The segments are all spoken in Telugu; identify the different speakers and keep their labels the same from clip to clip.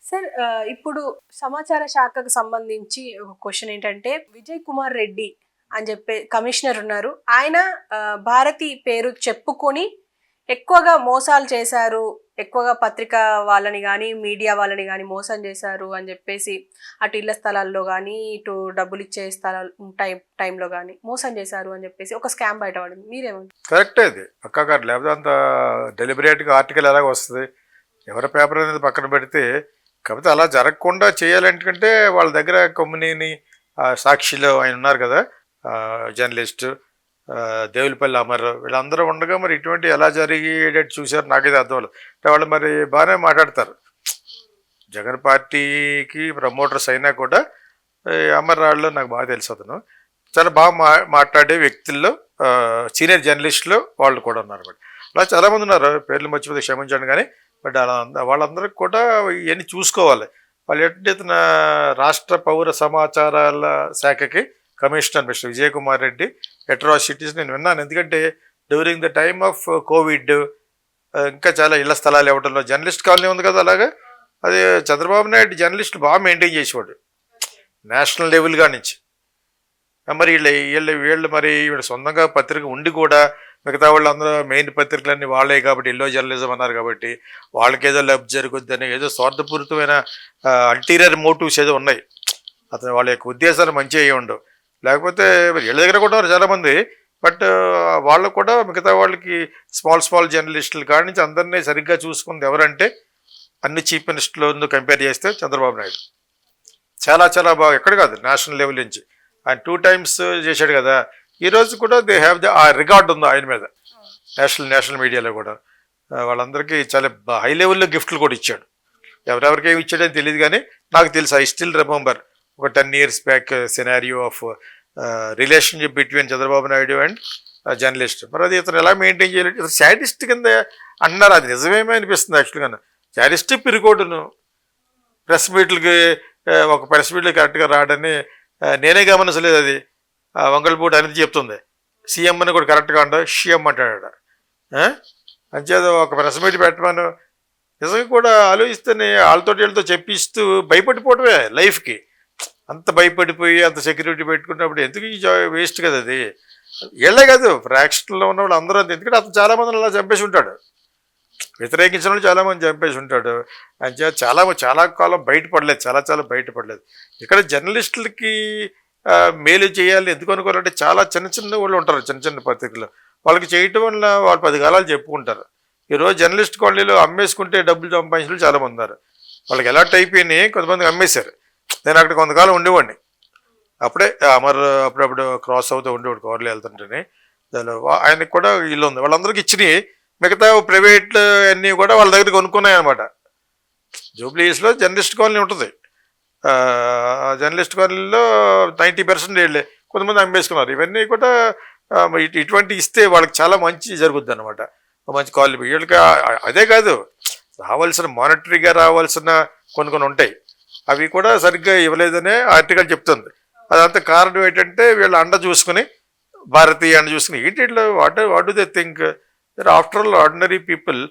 Speaker 1: సార్ ఇప్పుడు సమాచార శాఖకు సంబంధించి ఒక క్వశ్చన్ ఏంటంటే విజయ్ కుమార్ రెడ్డి అని చెప్పే కమిషనర్ ఉన్నారు. ఆయన భారతి పేరు చెప్పుకొని ఎక్కువగా మోసాలు చేశారు, ఎక్కువగా పత్రికా వాళ్ళని కానీ మీడియా వాళ్ళని కానీ మోసం చేశారు అని చెప్పేసి అటు ఇళ్ల స్థలాల్లో కానీ ఇటు డబ్బులు ఇచ్చే స్థలాలు టైంలో కానీ మోసం చేశారు అని చెప్పేసి ఒక స్కామ్ బయటపడింది. మీరేమంటారు?
Speaker 2: కరెక్టే, అది పక్కా కాదు. లేకపోతే అంత డెలిబరేట్గా ఆర్టికల్ ఎలాగ వస్తుంది? ఎవరి పేపర్ అనేది పక్కన పెడితే, కాకపోతే అలా జరగకుండా చేయాలంటే వాళ్ళ దగ్గర కొమ్మినేని సాక్షిలో ఆయన ఉన్నారు కదా, జర్నలిస్టు దేవులపల్లి అమర్, వీళ్ళందరూ ఉండగా మరి ఇటువంటి ఎలా జరిగేటట్టు చూశారు నాకైతే అర్థం అవ్వలేదు. అంటే వాళ్ళు మరి బాగానే మాట్లాడతారు. జగన్ పార్టీకి ప్రమోటర్స్ అయినా కూడా అమర్ రాళ్ళు నాకు బాగా తెలుసు. అతను చాలా బాగా మాట్లాడే వ్యక్తుల్లో సీనియర్ జర్నలిస్టులు వాళ్ళు కూడా ఉన్నారు. బట్ అలా చాలామంది ఉన్నారు, పేర్లు మర్చిపోతే క్షమించండి. కానీ బట్ అలా వాళ్ళందరికీ కూడా ఇవన్నీ చూసుకోవాలి. వాళ్ళు ఏంటంటే ఇతను రాష్ట్ర పౌర సమాచారాల శాఖకి commissioner mister Vijay Kumar Reddy atrocities నేను విన్నాను. ఎందుకంటే during the time of Covid ఇంకా చాలా ఇళ్ల స్థలాలు ఇవ్వడంలో జర్నలిస్ట్ కాలనీ ఉంది కదా, అలాగా అది చంద్రబాబు నాయుడు జర్నలిస్టులు బాగా మెయింటైన్ చేసేవాడు నేషనల్ లెవెల్గా నుంచి. మరి వీళ్ళు మరి వీళ్ళు సొంతంగా పత్రిక ఉండి కూడా మిగతా వాళ్ళందరూ మెయిన్ పత్రికలన్నీ వాళ్ళే కాబట్టి ఎల్లో జర్నలిజం అన్నారు కాబట్టి వాళ్ళకి ఏదో లబ్ధి జరుగుద్దని ఏదో స్వార్థపూరితమైన అల్టీరియర్ మోటివ్స్ ఏదో ఉన్నాయి. అతను వాళ్ళ యొక్క ఉద్దేశాలు మంచి అయ్యి ఉండవు. లేకపోతే వీళ్ళ దగ్గర కూడా చాలామంది, బట్ వాళ్ళు కూడా మిగతా వాళ్ళకి స్మాల్ జర్నలిస్టులు కాడి నుంచి అందరినీ సరిగ్గా చూసుకుంది ఎవరంటే అన్ని చీఫ్ మినిస్టర్లు కంపేర్ చేస్తే చంద్రబాబు నాయుడు చాలా బాగా, ఎక్కడ కాదు నేషనల్ లెవెల్ నుంచి ఆయన 2 times చేశాడు కదా. ఈరోజు కూడా దే హ్యావ్ ఆ రికార్డు ఉంది ఆయన మీద నేషనల్ మీడియాలో కూడా. వాళ్ళందరికీ చాలా హై లెవెల్లో గిఫ్ట్లు కూడా ఇచ్చాడు. ఎవరెవరికి ఏమి ఇచ్చాడని తెలియదు కానీ నాకు తెలుసు. ఐ స్టిల్ రిమెంబర్ ఒక 10 years back scenario of relationship between Chandrababu Naidu and journalist. మరి అది ఇతను ఎలా మెయింటైన్ చేయలేదు? ఇతను శాడిస్ట్ కింద అన్నారు. అది నిజమేమో అనిపిస్తుంది యాక్చువల్గా. శాడిస్ట్ పిరికోడును ప్రెస్ మీట్లకి ఒక ప్రెస్ మీట్లు కరెక్ట్గా రాడని నేనే గమనించలేదు. అది వంగల్పూడి అనేది చెప్తుంది. సీఎం అని కూడా కరెక్ట్గా ఉండవు, షీఎం అంటాడు. అంచేది ఒక ప్రెస్ మీట్ పెట్టమను. నిజంగా కూడా ఆలోచిస్తేనే వీళ్ళతో చెప్పిస్తూ భయపడిపోవటమే లైఫ్కి. అంత భయపడిపోయి అంత సెక్యూరిటీ పెట్టుకున్నప్పుడు ఎందుకు ఈ వేస్ట్ కదా అది. వీళ్ళే కాదు, ఫ్రాక్షన్లో ఉన్న వాళ్ళు అందరూ. ఎందుకంటే అతను చాలామందిని అలా చంపేసి ఉంటాడు, వ్యతిరేకించిన వాళ్ళు చాలామంది చంపేసి ఉంటాడు. అంతే చాలా కాలం బయటపడలేదు, చాలా బయటపడలేదు. ఇక్కడ జర్నలిస్టులకి మేలు చేయాలి ఎందుకు అనుకోవాలంటే చాలా చిన్న వాళ్ళు ఉంటారు, చిన్న పత్రికలు. వాళ్ళకి చేయటం వల్ల వాళ్ళు 10 కాలాలు చెప్పుకుంటారు. ఈరోజు జర్నలిస్ట్ కాలనీలో అమ్మేసుకుంటే డబ్బులు సంపాదించిన చాలామంది ఉన్నారు. వాళ్ళకి ఎలా అయిపోయినాయి, కొంతమంది అమ్మేశారు. నేను అక్కడ కొంతకాలం ఉండేవాడిని. అప్పుడే అమర్ అప్పుడప్పుడు క్రాస్ అవుతూ ఉండేవాడు కారులో వెళ్తుంటేనే. దానిలో ఆయనకి కూడా ఇల్లు ఉంది, వాళ్ళందరికీ ఇచ్చినాయి. మిగతా ప్రైవేట్ అన్నీ కూడా వాళ్ళ దగ్గర కొనుక్కున్నాయి అనమాట. జూబ్లీహిల్స్లో జర్నలిస్ట్ కాలనీ ఉంటుంది. జర్నలిస్ట్ కాలనీలో 90% వీళ్ళే, కొంతమంది అమ్మేసుకున్నారు. ఇవన్నీ కూడా ఇటువంటి ఇస్తే వాళ్ళకి చాలా మంచి జరుగుద్ది అనమాట. మంచి కాలనీ వీళ్ళకి. అదే కాదు, రావాల్సిన మానిటరీగా రావాల్సిన కొన్ని ఉంటాయి, అవి కూడా సరిగ్గా ఇవ్వలేదనే ఆర్టికల్ చెప్తుంది. అదంతా కారణం ఏంటంటే వీళ్ళు అండ చూసుకుని, భారతీయ అండ చూసుకుని ఏంటి ఇట్లా what do they think after all ordinary people.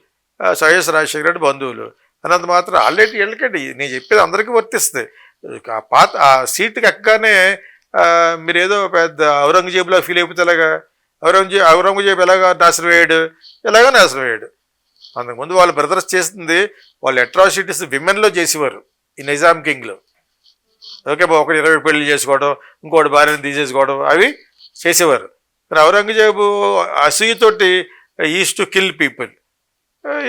Speaker 2: YS Rajasekhara Reddy బంధువులు అన్నంత మాత్రం ఆల్రెడీ వీళ్ళకండి. నేను చెప్పేది అందరికీ వర్తిస్తుంది. ఆ సీటుకి ఎక్కగానే మీరు ఏదో పెద్ద ఔరంగజేబులా ఫీల్ అయిపోతే ఎలాగా? ఔరంగజేబు ఎలాగా నాశనం అయ్యాడు, ఎలాగో నాశనం అయ్యాడు. అంతకుముందు వాళ్ళ బ్రదర్స్ చేసింది వాళ్ళు అట్రాసిటీస్ విమెన్లో చేసేవారు ఈ నిజాం కింగ్లో. ఓకే, ఒకటి 20 పెళ్లి చేసుకోవడం, ఇంకోటి భార్యను తీసేసుకోవడం, అవి చేసేవారు. కానీ ఔరంగజేబు అసూయతోటి ఈజ్ టు కిల్ పీపుల్.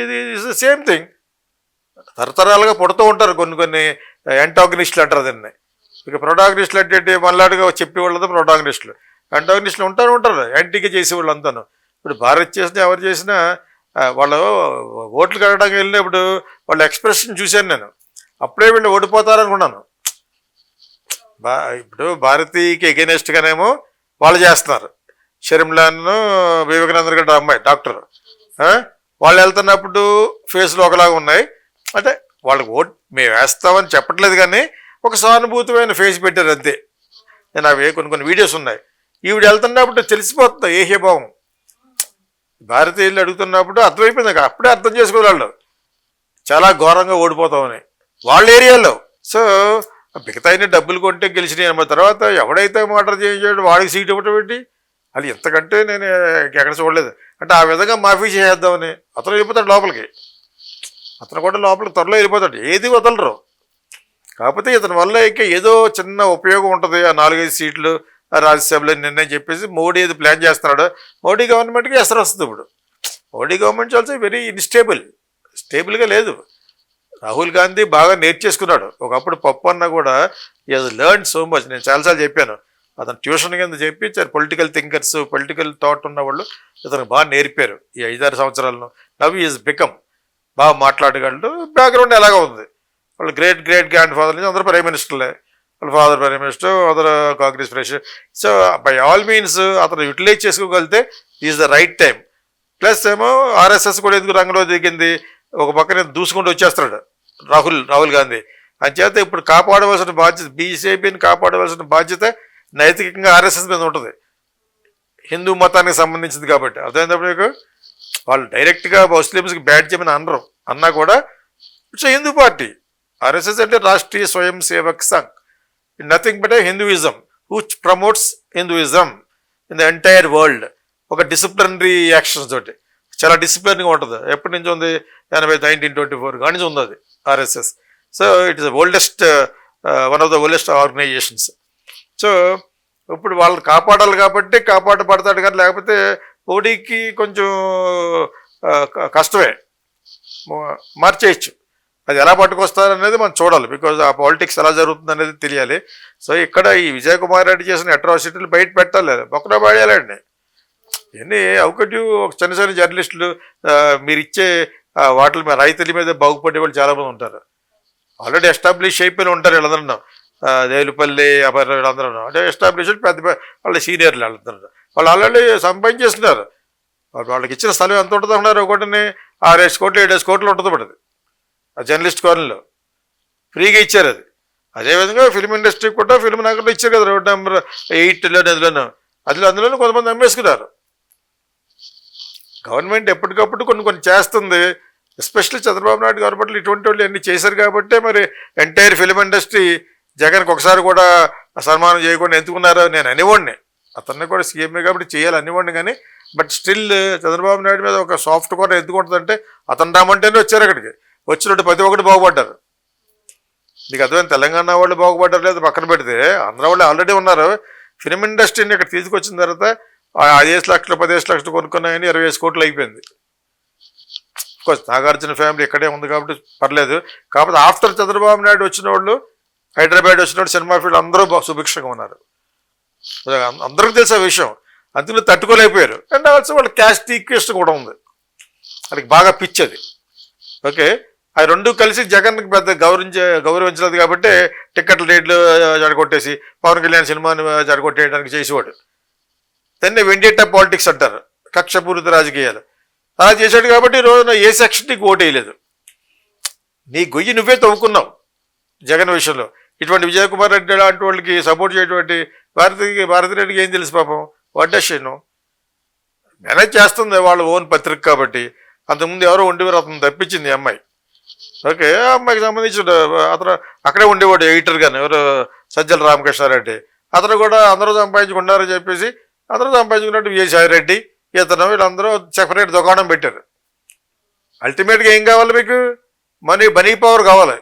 Speaker 2: ఇది ఇస్ ద సేమ్ థింగ్. తరతరాలుగా పుడుతూ ఉంటారు కొన్ని యాంటాగనిస్టులు అంటారు దాన్ని. ఇక ప్రొటాగనిస్టులు అంటే మళ్ళాడుగా చెప్పేవాళ్ళతో ప్రొటాగనిస్టులు, యాంటాగనిస్టులు ఉంటారు యాంటీగా చేసేవాళ్ళు అంతాను. ఇప్పుడు భారత్ చేసినా ఎవరు చేసినా వాళ్ళు ఓట్లు కట్టడానికి వెళ్ళినప్పుడు వాళ్ళ ఎక్స్ప్రెషన్ చూశాను నేను. అప్పుడే వీళ్ళు ఓడిపోతారనుకున్నాను. ఇప్పుడు భారతీయకి ఎగెనెస్ట్గానేమో వాళ్ళు చేస్తున్నారు. షర్మిలాను వివేకానంద గారి అమ్మాయి డాక్టర్, వాళ్ళు వెళ్తున్నప్పుడు ఫేస్లో ఒకలాగా ఉన్నాయి. అంటే వాళ్ళకి ఓట్ మేము వేస్తామని చెప్పట్లేదు కానీ ఒక సానుభూతమైన ఫేస్ పెట్టారు అంతే. నేను అవి కొన్ని వీడియోస్ ఉన్నాయి. ఈవిడ వెళ్తున్నప్పుడు తెలిసిపోతుంది ఏహ్యభావం. భారతీయులు అడుగుతున్నప్పుడు అర్థమైపోయింది, అప్పుడే అర్థం చేసుకోవాలి వాళ్ళు చాలా ఘోరంగా ఓడిపోతామని. వాళ్ళ ఏరియాలో. సో మిగతాయిన డబ్బులు కొంటే గెలిచినాయి అన్న తర్వాత ఎవడైతే మర్డర్ చేయించాడు వాడికి సీట్ ఇవ్వటం ఏంటి? అది ఎంతకంటే నేను ఎక్కడ చూడలేదు. అంటే ఆ విధంగా మాఫీ చేద్దామని అతను వెళ్ళిపోతాడు లోపలికి. అతను కూడా లోపలికి త్వరలో వెళ్ళిపోతాడు, ఏది వదలరు. కాకపోతే ఇతని వల్ల ఇంకా ఏదో చిన్న ఉపయోగం ఉంటుంది, ఆ 4-5 సీట్లు రాజ్యసభలో నిర్ణయం చెప్పేసి మోడీ ఏది ప్లాన్ చేస్తున్నాడు. మోడీ గవర్నమెంట్కి ఎసరు వస్తుంది ఇప్పుడు. Modi government also very instable, స్టేబుల్గా లేదు. రాహుల్ గాంధీ బాగా నేర్చేసుకున్నాడు. ఒకప్పుడు పప్పు అన్న కూడా ఈజ్ లెర్న్ సో మచ్. నేను చాలాసార్లు చెప్పాను, అతను ట్యూషన్ కింద చెప్పి పొలిటికల్ థింకర్స్, పొలిటికల్ థాట్ ఉన్న వాళ్ళు ఇతనికి బాగా నేర్పారు ఈ 5-6 సంవత్సరాలను. నవ్ ఈజ్ బికమ్ బాగా మాట్లాడగలడు. బ్యాక్గ్రౌండ్ ఎలాగా ఉంది, వాళ్ళు గ్రేట్ గ్రాండ్ ఫాదర్ నుంచి అందరూ ప్రైమ్ మినిస్టర్లే. వాళ్ళ father prime minister, other Congress president. So by all means అతను యూటిలైజ్ చేసుకోగలిగితే is the right time. Plus ఏమో ఆర్ఎస్ఎస్ కూడా ఎందుకు రంగంలో దిగింది, ఒక పక్కన దూసుకుంటూ వచ్చేస్తున్నాడు రాహుల్ గాంధీ. అంచేత ఇప్పుడు కాపాడవలసిన బాధ్యత, బీజేపీని కాపాడవలసిన బాధ్యత నైతికంగా ఆర్ఎస్ఎస్ మీద ఉంటుంది, హిందూ మతానికి సంబంధించింది కాబట్టి. అర్థమైనప్పుడు మీకు వాళ్ళు డైరెక్ట్గా ముస్లిమ్స్కి బ్యాడ్ చేయమని అనరు, అన్నా కూడా ఇట్స్ హిందూ పార్టీ. ఆర్ఎస్ఎస్ అంటే రాష్ట్రీయ స్వయం Sevak Sangh, nothing but Hinduism which promotes Hinduism in the entire world. ఒక డిసిప్లినరీ యాక్షన్స్ తోటి చాలా డిసిప్లిన్గా ఉంటుంది. ఎప్పటి నుంచి ఉంది, 1924 కానీ ఉంది అది RSS. So it is oldest, one of the oldest organisations. So ఇప్పుడు వాళ్ళని కాపాడాలి కాబట్టి కాపాడబడతాడు, కానీ లేకపోతే మోడీకి కొంచెం కష్టమే, మార్చేయచ్చు. అది ఎలా పట్టుకొస్తారనేది మనం చూడాలి, బికాజ్ ఆ పాలిటిక్స్ ఎలా జరుగుతుంది అనేది తెలియాలి. సో ఇక్కడ ఈ విజయ్ కుమార్ రెడ్డి చేసిన అట్రాసిటీలు బయట పెట్టాలి, బొక్కన పడేయాలండి. ఇవన్నీ అవుకట్యూ చిన్న చిన్న జర్నలిస్టులు మీరు ఇచ్చే వాటి మీద రైతుల మీద బాగుపడే వాళ్ళు చాలామంది ఉంటారు, ఆల్రెడీ ఎస్టాబ్లిష్ అయిపోయిన ఉంటారు. వీళ్ళందరూ దేవిపల్లి వీళ్ళందరూ అంటే ఎస్టాబ్లిష్ పెద్ద వాళ్ళ సీనియర్లు వెళ్తున్నారు, వాళ్ళు ఆల్రెడీ సంపాదించేస్తున్నారు. వాళ్ళకి ఇచ్చిన స్థలం ఎంత ఉంటుంది అన్నారు, ఒకటిని 6 కోట్లు 7 కోట్లు ఉంటుంది పడుతుంది ఆ జర్నలిస్ట్ కాలనీలో, ఫ్రీగా ఇచ్చారు అది. అదేవిధంగా ఫిల్మ్ ఇండస్ట్రీ కూడా ఫిల్మ్ నగర్లో ఇచ్చారు కదా, రోడ్ నెంబర్ 8లో అందులోనూ కొంతమంది అమ్మేసుకున్నారు. గవర్నమెంట్ ఎప్పటికప్పుడు కొన్ని చేస్తుంది, ఎస్పెషల్లీ చంద్రబాబు నాయుడు గవర్నమెంట్లో ఇటువంటి వాళ్ళు అన్ని చేశారు కాబట్టి మరి ఎంటైర్ ఫిల్మ్ ఇండస్ట్రీ జగన్కి ఒకసారి కూడా సన్మానం చేయకుండా ఎందుకున్నారో నేను అనేవాడిని. అతన్ని కూడా సీఎంఏ కాబట్టి చేయాలి అనేవాడిని, కానీ బట్ స్టిల్ చంద్రబాబు నాయుడు మీద ఒక సాఫ్ట్ కార్నర్ ఎందుకు ఉంటుందంటే అతను రామంటేనే వచ్చారు అక్కడికి, వచ్చినట్టు ప్రతి ఒక్కటి బాగుపడ్డారు. మీకు అర్థమైంది, తెలంగాణ వాళ్ళు బాగుపడ్డారు లేదు పక్కన పెడితే ఆంధ్ర వాళ్ళు ఆల్రెడీ ఉన్నారు. ఫిల్మ్ ఇండస్ట్రీని ఇక్కడ తీసుకొచ్చిన తర్వాత 5 లక్షలు 10 లక్షలు కొనుక్కున్నాయని 25 కోట్లు అయిపోయింది. కోర్స్ నాగార్జున ఫ్యామిలీ ఇక్కడే ఉంది కాబట్టి పర్లేదు. కాకపోతే ఆఫ్టర్ చంద్రబాబు నాయుడు వచ్చిన వాళ్ళు, హైదరాబాద్ వచ్చిన వాళ్ళు, సినిమా ఫీల్డ్ అందరూ సుభిక్షంగా ఉన్నారు, అందరికీ తెలిసే విషయం. అందులో తట్టుకోలేకపోయారు. అండ్ ఆల్సో వాళ్ళ క్యాస్ట్ ఈక్వేషన్ కూడా ఉంది, వాళ్ళకి బాగా పిచ్చది. ఓకే, అవి రెండు కలిసి జగన్కి పెద్ద గౌరవించలేదు కాబట్టి టికెట్ల రేట్లు జడగొట్టేసి పవన్ కళ్యాణ్ సినిమాని జడగొట్టేయడానికి చేసేవాడు. దాన్ని వెండేటా పాలిటిక్స్ అంటారు, కక్షపూరిత రాజకీయాలు. అలా చేశాడు కాబట్టి రోజున ఏ సెక్షన్ నీకు ఓటు వేయలేదు, నీ గొయ్యి నువ్వే తవ్వుకున్నావు జగన్ విషయంలో. ఇటువంటి విజయ్ కుమార్ రెడ్డి లాంటి వాళ్ళకి సపోర్ట్ చేయటువంటి భారతిరెడ్డికి ఏం తెలుసు పాపం, వడ్డేషను మేనేజ్ చేస్తుంది వాళ్ళ ఓన్ పత్రిక కాబట్టి. అంతకుముందు ఎవరో ఉండేవారు, అతను తప్పించింది అమ్మాయి. ఓకే, ఆ అమ్మాయికి సంబంధించిన అతను అక్కడే ఉండేవాడు ఎడిటర్ గాను, ఎవరు సజ్జల రామకృష్ణారెడ్డి. అతను కూడా అందరూ సంపాదించుకున్నారని చెప్పేసి అందరూ సంపాదించుకున్నట్టు విజయసాయి రెడ్డి ఇతను వీళ్ళందరూ సెపరేట్ దుకాణం పెట్టారు. అల్టిమేట్గా ఏం కావాలి మీకు, మనీ పవర్ కావాలి.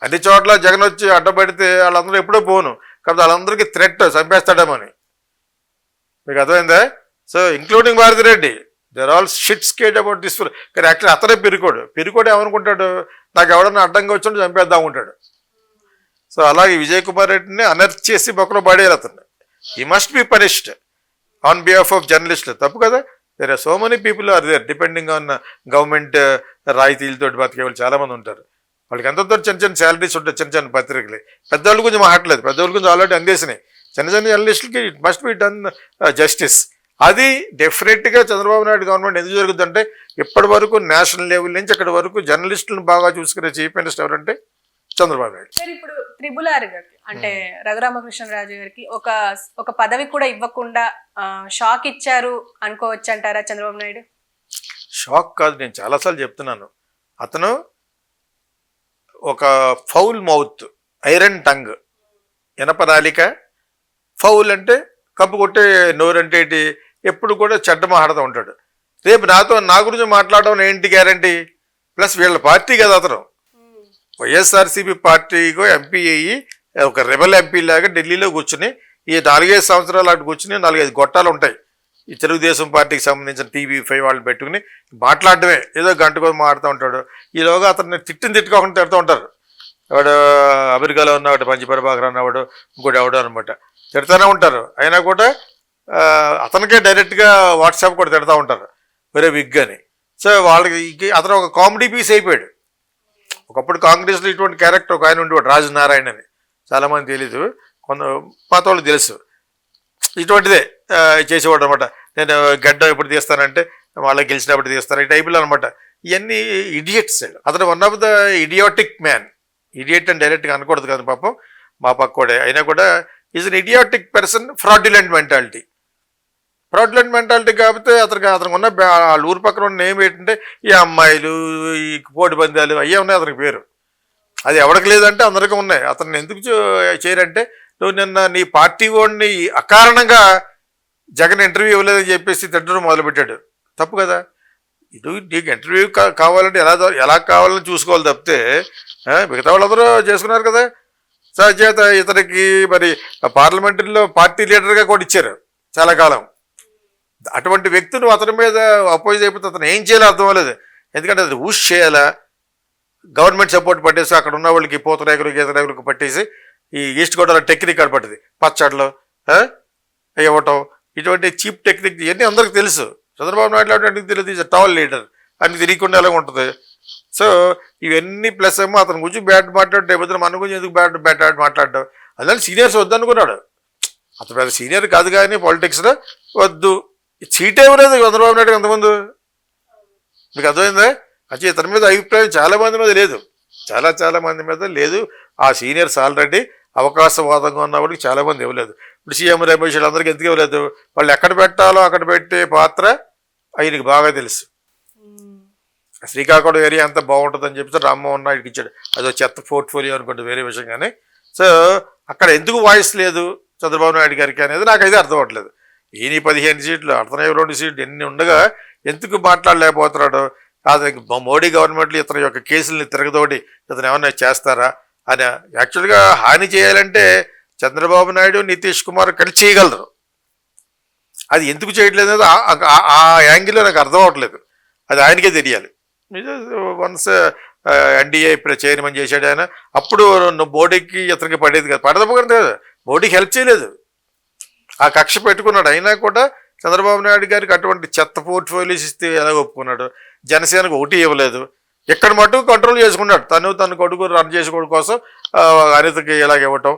Speaker 2: అన్ని చోట్ల జగన్ వచ్చి అడ్డపడితే వాళ్ళందరూ ఎప్పుడో పోను, కాబట్టి వాళ్ళందరికీ థ్రెట్ చంపేస్తాడేమని. మీకు అర్థమైందా? So including Bharathi Reddy, there all shit skate about this. కానీ యాక్చువల్లీ అతనే పిరికోడు ఏమనుకుంటాడు, నాకు ఎవడన్నా అడ్డంగా వచ్చి చంపేద్దాం ఉంటాడు. సో అలాగే విజయ్ కుమార్ రెడ్డిని అనర్త్ చేసి బొక్కలో పడేయాలి అతన్ని. He must be punished on behalf of జర్నలిస్టులు. తప్పు కదా, there are so many people are there depending on government రాయితీలతో బతికే వాళ్ళు చాలామంది ఉంటారు. వాళ్ళకి ఎంతో చిన్న శాలరీస్ ఉంటాయి, చిన్న పత్రికలు. పెద్దవాళ్ళు గురించి మాట్లాడలేదు, పెద్దవాళ్ళ గురించి ఆల్రెడీ అందేసినాయి. చిన్న జర్నలిస్టులకి it must be done justice. అది డెఫినెట్గా చంద్రబాబు నాయుడు గవర్నమెంట్ ఎందుకు జరుగుతుందంటే ఇప్పటి వరకు నేషనల్ లెవెల్ నుంచి అక్కడి వరకు జర్నలిస్టులను బాగా చూసుకునే చీఫ్ మినిస్టర్ ఎవరంటే చంద్రబాబు నాయుడు.
Speaker 1: సార్ ఇప్పుడు త్రిబుల్-ఆర్ గారికి అంటే రఘురామకృష్ణరాజు గారికి ఒక పదవి కూడా ఇవ్వకుండా షాక్ ఇచ్చారు అనుకోవచ్చు అంటారా చంద్రబాబు నాయుడు?
Speaker 2: షాక్ కాదు, నేను చాలాసార్లు చెప్తున్నాను. అతను ఒక ఫౌల్ మౌత్, ఐరన్ టంగ్, ఇనపనాలిక. ఫౌల్ అంటే కప్పు కొట్టే నోరంటే ఏంటి, ఎప్పుడు కూడా చెడ్డ మాట్లాడుతూ ఉంటాడు. రేపు నా గురించి మాట్లాడడం ఏంటి గ్యారంటీ? ప్లస్ వీళ్ళ పార్టీ కదా అతను, వైఎస్ఆర్సీపీ పార్టీకో ఎంపీ అయ్యి ఒక రెబల్ ఎంపీ లాగా ఢిల్లీలో కూర్చుని ఈ 4-5 సంవత్సరాలు అటు కూర్చుని 4-5 గొట్టాలు ఉంటాయి ఈ తెలుగుదేశం పార్టీకి సంబంధించిన TV5 వాళ్ళు పెట్టుకుని మాట్లాడటమే, ఏదో గంటకు మాట్లాడుతూ ఉంటాడు. ఈలోగా అతన్ని తిట్టుకోకుండా తిడుతూ ఉంటారు. వాడు అమెరికాలో ఉన్నవాడు మంచి ప్రభాకర్ అన్నవాడు, ఇంకోటి ఎవడు అనమాట, తిడుతూనే ఉంటారు. అయినా కూడా అతనికే డైరెక్ట్గా వాట్సాప్ కూడా తిడుతూ ఉంటారు, వేరే విగ్ అని. సో వాళ్ళకి అతను ఒక కామెడీ పీస్ అయిపోయాడు. ఒకప్పుడు కాంగ్రెస్లో ఇటువంటి క్యారెక్టర్ ఒక ఆయన ఉండేవాడు, రాజు నారాయణ అని. చాలామంది తెలీదు, కొంత పాత వాళ్ళు తెలుసు. ఇటువంటిదే చేసేవాడు అనమాట. నేను గడ్డం ఎప్పుడు తీస్తానంటే వాళ్ళకి గెలిచినప్పుడు తీస్తాను, ఈ టైపులో అనమాట. ఇవన్నీ ఇడియట్స్. అతను one of the idiotic man. Idiot అని డైరెక్ట్గా అనకూడదు కదా పాపం, మా పక్కోడే అయినా కూడా is an idiotic person. Fraudulent mentality కాకపోతే అతనికి ఉన్న వాళ్ళ ఊరు పక్కన ఉన్న నేమ్ ఏంటంటే ఈ అమ్మాయిలు, ఈ కోడి పందాలు అయ్యే ఉన్నాయి అతనికి పేరు. అది ఎవరికి లేదంటే అందరికీ ఉన్నాయి. అతన్ని ఎందుకు చేయరంటే, నువ్వు నిన్న నీ పార్టీ వాడిని అకారణంగా జగన్ ఇంటర్వ్యూ ఇవ్వలేదని చెప్పేసి తిట్టడం మొదలుపెట్టాడు. తప్పు కదా. ఇది నీకు ఇంటర్వ్యూ కావాలంటే ఎలా కావాలని చూసుకోవాలి తప్పితే మిగతా వాళ్ళందరూ చేసుకున్నారు కదా. సహచేత ఇతనికి మరి పార్లమెంటరీలో పార్టీ లీడర్గా కూడా ఇచ్చారు చాలా కాలం. అటువంటి వ్యక్తులు అతని మీద అపోజ్ అయిపోతే అతను ఏం చేయాలో అర్థం అవ్వలేదు. ఎందుకంటే అది ఊష్ చేయాలా, గవర్నమెంట్ సపోర్ట్ పట్టేసి అక్కడ ఉన్న వాళ్ళకి పూతరేకులు గీతరేకులకు పట్టేసి ఈ ఈస్ట్ గోదావరి టెక్నిక్ పడుతుంది, పచ్చళ్ళు ఇవ్వటం, ఇటువంటి చీప్ టెక్నిక్ ఇవన్నీ అందరికీ తెలుసు. చంద్రబాబు నాయుడు లాంటి తెలియదు, ఈజ్ అ టాల్ లీడర్ అని తెలియకుండా ఎలా ఉంటుంది. సో ఇవన్నీ ప్లస్ ఏమో అతని గురించి బ్యాడ్ మాట్లాడే బదులు మన గురించి ఎందుకు బ్యాడ్ మాట్లాడడం. అందులో సీనియర్స్ వద్దనుకున్నాడు. అతను పెద్ద సీనియర్ కాదు కానీ పాలిటిక్స్లో వద్దు, సీట్ ఇవ్వలేదు చంద్రబాబు నాయుడు అంతకుముందు. మీకు అర్థమైందా? అంటే ఇతని మీద అభిప్రాయం చాలా మంది మీద లేదు, చాలా మంది మీద లేదు. ఆ సీనియర్స్ ఆల్రెడీ అవకాశవాదంగా ఉన్న వాళ్ళకి చాలామంది ఇవ్వలేదు. ఇప్పుడు సీఎం రమేష్ అందరికీ ఎందుకు ఇవ్వలేదు? వాళ్ళు ఎక్కడ పెట్టాలో అక్కడ పెట్టే పాత్ర ఆయనకి బాగా తెలుసు. శ్రీకాకుళం ఏరియా అంతా బాగుంటుందని చెప్పి రామ్మోహన్ నాయుడుకి ఇచ్చాడు. అదో చెత్త పోర్ట్ఫోలియో అనుకుంటే వేరే విషయం. కానీ సో అక్కడ ఎందుకు వాయిస్ లేదు చంద్రబాబు నాయుడు గారికి అనేది నాకైతే అర్థం అవ్వట్లేదు. ఈయన 15 సీట్లు, అతను 2 సీట్లు ఎన్ని ఉండగా ఎందుకు మాట్లాడలేకపోతున్నాడు? అది మోడీ గవర్నమెంట్లో ఇతని యొక్క కేసుల్ని తిరగదోడి ఇతను ఏమన్నా చేస్తారా అని. యాక్చువల్గా హాని చేయాలంటే చంద్రబాబు నాయుడు, నితీష్ కుమార్ కలిసి చేయగలరు. అది ఎందుకు చేయట్లేదు అనేది ఆ యాంగిల్లో నాకు అర్థం అవ్వట్లేదు. అది ఆయనకే తెలియాలి. వన్స్ ఎన్డీఏ ఇప్పుడు చైర్మన్ చేశాడు ఆయన, అప్పుడు మోడీకి ఇతనికి పడేది కదా, పడదపోకూడదు కదా. మోడీకి హెల్ప్ చేయలేదు, ఆ కక్ష పెట్టుకున్నాడు. అయినా కూడా చంద్రబాబు నాయుడు గారికి అటువంటి చెత్త పోర్ట్ఫోలియోస్ ఇస్తే ఎలా ఒప్పుకున్నాడు? జనసేనకు ఒకటి ఇవ్వలేదు. ఎక్కడ మటుకు కంట్రోల్ చేసుకున్నాడు. తన కొడుకు రన్ చేసుకోవడం కోసం అనితకి ఇలాగ ఇవ్వటం,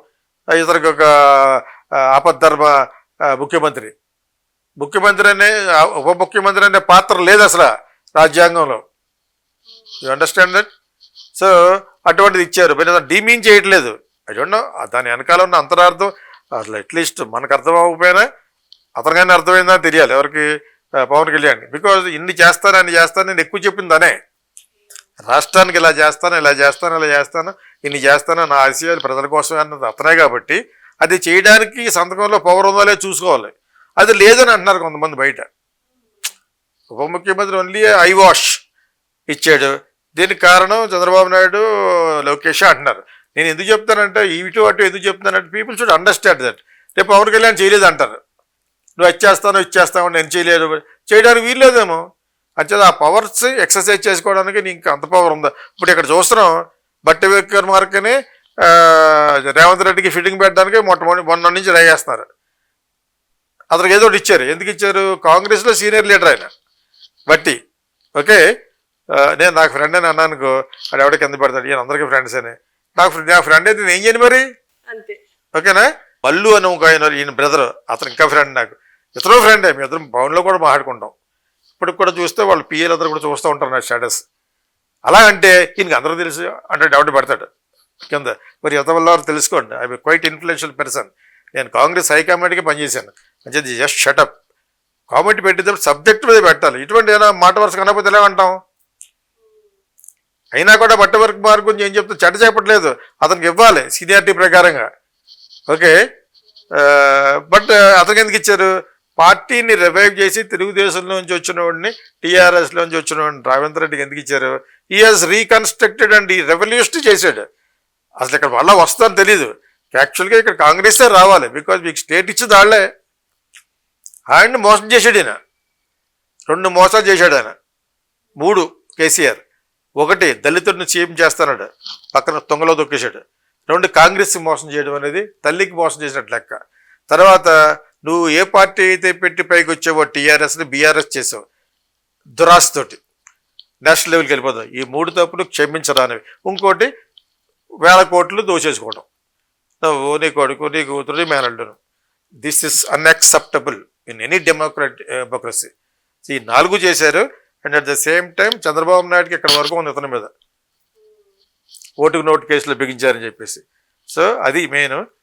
Speaker 2: ఇతనికి ఒక ఆపద్ధర్మ ముఖ్యమంత్రి అనే ఉప ముఖ్యమంత్రి అనే పాత్ర లేదు అసలు రాజ్యాంగంలో. You understand that? సో అటువంటిది ఇచ్చారు. డీమీన్ చేయట్లేదు. ఐ డోంట్ నో దాని వెనకాల ఉన్న అంతరార్థం అసలు అట్లీస్ట్ మనకు అర్థం అవ్వకపోయినా అతనికైనా అర్థమైందని తెలియాలి ఎవరికి, పవన్ కళ్యాణ్. బికాజ్ ఇన్ని చేస్తాను నేను ఎక్కువ చెప్పింది అనే, రాష్ట్రానికి ఇలా చేస్తాను ఇన్ని చేస్తాను, నా ఆశయాలు ప్రజల కోసం అన్నది అతనే. కాబట్టి అది చేయడానికి సంతకంలో పవర్ ఉందో లేదో చూసుకోవాలి. అది లేదని అంటున్నారు కొంతమంది బయట. ఉప ముఖ్యమంత్రి ఓన్లీ ఐ వాష్ ఇచ్చాడు. దీనికి కారణం చంద్రబాబు నాయుడు, లోకేష్ అంటున్నారు. నేను ఎందుకు చెప్తానంటే ఇటు అటు ఎందుకు చెప్తానంటే పీపుల్ షుడ్ అండర్స్టాండ్ దట్. రేపు పవన్ కళ్యాణ్ చేయలేదు అంటారు, నువ్వు ఇచ్చేస్తావు నేను చేయలేదు, చేయడానికి వీల్లేదేమో. అంచేది ఆ పవర్స్ ఎక్సర్సైజ్ చేసుకోవడానికి నీకు అంత పవర్ ఉందా? ఇప్పుడు ఇక్కడ చూస్తున్నాం, బట్టి విక్రమార్కని రేవంత్ రెడ్డికి ఫిట్టింగ్ పెట్టడానికి మొన్న నుంచి రేగేస్తున్నారు. అతనికి ఏదో ఒకటి ఇచ్చారు. ఎందుకు ఇచ్చారు? కాంగ్రెస్లో సీనియర్ లీడర్ ఆయన బట్టి. ఓకే, నేను నాకు ఫ్రెండ్ అని అన్నానుకో, అది ఎవడ కింద పెడతాడు, ఈయన అందరికీ ఫ్రెండ్స్ అని. నా ఫ్రెండ్ అయితే నేను ఏం చేయను మరి, ఓకేనా? మల్లు అని ఒక ఆయన, ఈయన బ్రదర్, అతను ఇంకా ఫ్రెండ్ నాకు. ఇతను ఫ్రెండే, మీ ఇద్దరు భవన్లో కూడా మాట్లాడుకుంటాం. ఇప్పటికి కూడా చూస్తే వాళ్ళు పిఏలు అందరూ కూడా చూస్తూ ఉంటారు నా స్టేటస్. అలా అంటే ఈయనకి అందరూ తెలుసు అంటే డౌట్ పెడతాడు కింద. మరి ఎంత వల్ల తెలుసుకోండి, ఐ క్వైట్ ఇన్ఫ్లుయెన్షియల్ పర్సన్. నేను కాంగ్రెస్ హైకమాండ్కి పనిచేశాను. అంటే జస్ట్ షటప్. కామెంట్ పెట్టేటప్పుడు సబ్జెక్ట్ మీద పెట్టాలి. ఇటువంటి ఏదైనా మాట వరుస కనకపోతే ఎలా అంటాం? అయినా కూడా బట్టవర్క్ మార్క్ గురించి ఏం చెప్తా చెడ్డ చెప్పట్లేదు, అతనికి ఇవ్వాలి సీనియారిటీ ప్రకారంగా. ఓకే, బట్ అతనికి ఎందుకు ఇచ్చారు? పార్టీని రివైవ్ చేసి తెలుగుదేశంలోంచి వచ్చిన వాడిని, టీఆర్ఎస్లోంచి వచ్చిన వాడిని రేవంత్ రెడ్డికి ఎందుకు ఇచ్చారు? ఈ హాజ్ రీకన్స్ట్రక్టెడ్ అండ్ ఈ రెవల్యూషన్ చేశాడు. అసలు ఇక్కడ మళ్ళీ వస్తుందని తెలీదు. యాక్చువల్గా ఇక్కడ కాంగ్రెసే రావాలి, బికాజ్ మీకు స్టేట్ ఇచ్చింది వాళ్ళే. ఆయన్ని మోసం చేశాడు ఈయన, 2 మోసాలు చేశాడు ఆయన. 3 కేసీఆర్. 1 దళితుడిని సీఎం చేస్తాడు, పక్కన తొంగలో దొక్కేశాడు. 2 కాంగ్రెస్ మోసం చేయడం అనేది తల్లికి మోసం చేసినట్టు లెక్క. తర్వాత నువ్వు ఏ పార్టీ అయితే పెట్టి పైకి వచ్చావో టీఆర్ఎస్ని బీఆర్ఎస్ చేసావు దురాస్తోటి, నేషనల్ లెవెల్కి వెళ్ళిపోతావు. ఈ 3 తప్పులు క్షమించరానివి. ఇంకోటి 1000 కోట్లు దోచేసుకోవడం, నువ్వు నీ కొడుకు నీ కూతురు మేనల్డును. This is unacceptable in any democracy. ఈ 4 చేశారు. And at the same time Chandrababu నాయుడుకి ఇక్కడ వరకు ఉంది ఇతని మీద ఓటుకు నోటు కేసులో బిగించారని చెప్పేసి. సో అది మెయిన్.